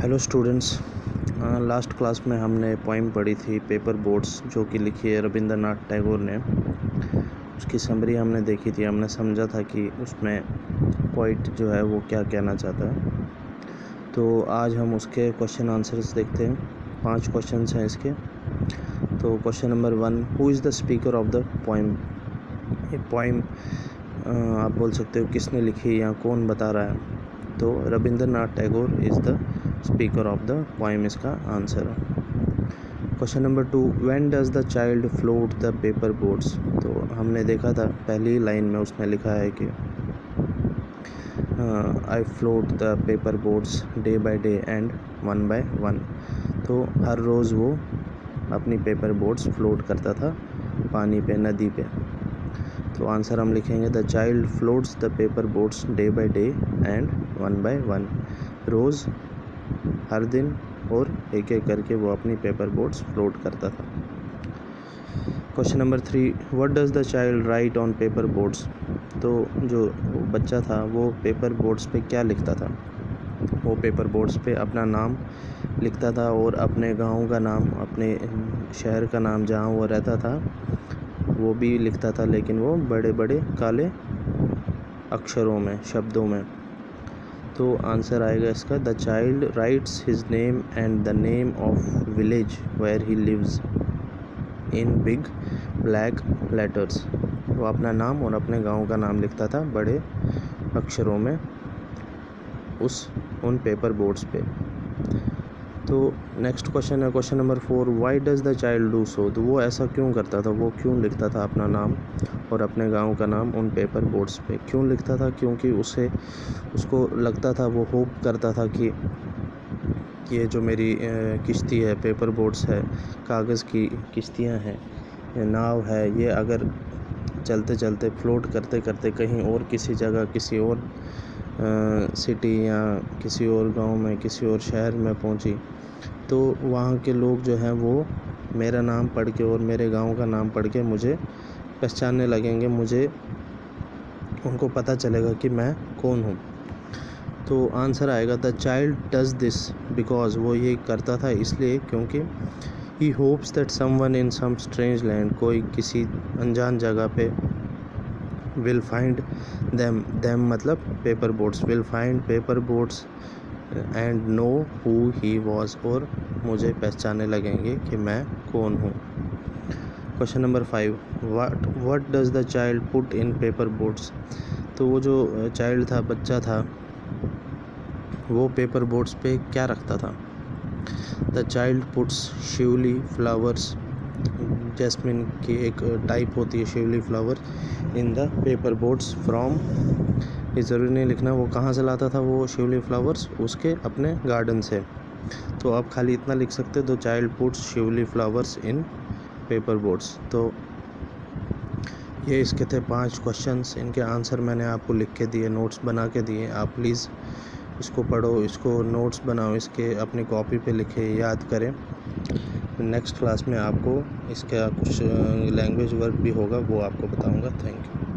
Hello students, last class में हमने poem पढ़ी थी पेपर बोट्स, जो कि लिखी है रविंद्रनाथ टैगोर ने। उसकी समरी हमने देखी थी। हमने समझा था कि उसमें पोइट जो है वो क्या कहना चाहता है। तो आज हम उसके क्वेश्चन आंसर्स देखते हैं। 5 क्वेश्चंस हैं इसके। तो question number 1, who is the speaker of the poem. ये पोइम आप बोल सकते हो किसने लिखी या कौन बता रहा है। तो Rabindranath Tagore is the speaker of the poem इसका आंसर है। Question number 2, when does the child float the paper boats. तो हमने देखा था पहली लाइन में उसने लिखा है कि I float the paper boats day by day and one by one. तो हर रोज़ वो अपनी पेपर बोट्स फ्लोट करता था पानी पे, नदी पे। तो आंसर हम लिखेंगे the child floats the paper boats day by day and one by one. रोज़, हर दिन और एक एक करके वो अपनी पेपर बोट्स फ्लोट करता था। Question number 3, what does the child right on paper boats. तो जो बच्चा था वो पेपर बोट्स पे क्या लिखता था। वो पेपर बोट्स पे अपना नाम लिखता था और अपने गांव का नाम, अपने शहर का नाम जहां वो रहता था वो भी लिखता था, लेकिन वो बड़े बड़े काले अक्षरों में, शब्दों में। तो आंसर आएगा इसका the child writes his name and the name of village where he lives in big black letters. वो अपना नाम और अपने गांव का नाम लिखता था बड़े अक्षरों में उन पेपर बोर्ड्स पे। तो नेक्स्ट क्वेश्चन है question number 4, why does the child do so. तो वो ऐसा क्यों करता था, वो क्यों लिखता था अपना नाम और अपने गांव का नाम उन पेपर बोर्ड्स पे। क्यों लिखता था, क्योंकि उसको लगता था, वो होप करता था कि ये जो मेरी किश्ती है, पेपर बोट्स है, कागज़ की किश्तियाँ हैं, नाव है, ये अगर चलते चलते फ्लोट करते करते कहीं और किसी जगह, किसी और सिटी या किसी और गांव में, किसी और शहर में पहुंची, तो वहाँ के लोग जो हैं वो मेरा नाम पढ़ के और मेरे गांव का नाम पढ़ के मुझे पहचानने लगेंगे, मुझे उनको पता चलेगा कि मैं कौन हूँ। तो आंसर आएगा the child does this because. वो ये करता था इसलिए क्योंकि he hopes that someone in some strange land, कोई किसी अनजान जगह पे, विल फाइंड देम मतलब paper boats, will find paper boats and know who he was, और मुझे पहचानने लगेंगे कि मैं कौन हूँ। Question number 5, what does the child put in paper boats. तो वो जो चाइल्ड था, बच्चा था, वो पेपर बोट्स पे क्या रखता था। The child puts shiuli flowers, jasmine की एक टाइप होती है shiuli flower, in the paper boats from. ये ज़रूरी नहीं लिखना वो कहाँ से लाता था वो शिवली फ्लावर्स, उसके अपने गार्डन से। तो आप खाली इतना लिख सकते हो, the child puts shiuli flowers in paper boats. तो ये इसके थे 5 क्वेश्चंस। इनके आंसर मैंने आपको लिख के दिए, नोट्स बना के दिए। आप प्लीज़ इसको पढ़ो, इसको नोट्स बनाओ, इसके अपनी कॉपी पे लिखे, याद करें। नेक्स्ट क्लास में आपको इसका कुछ लैंग्वेज वर्क भी होगा, वो आपको बताऊंगा। Thank you.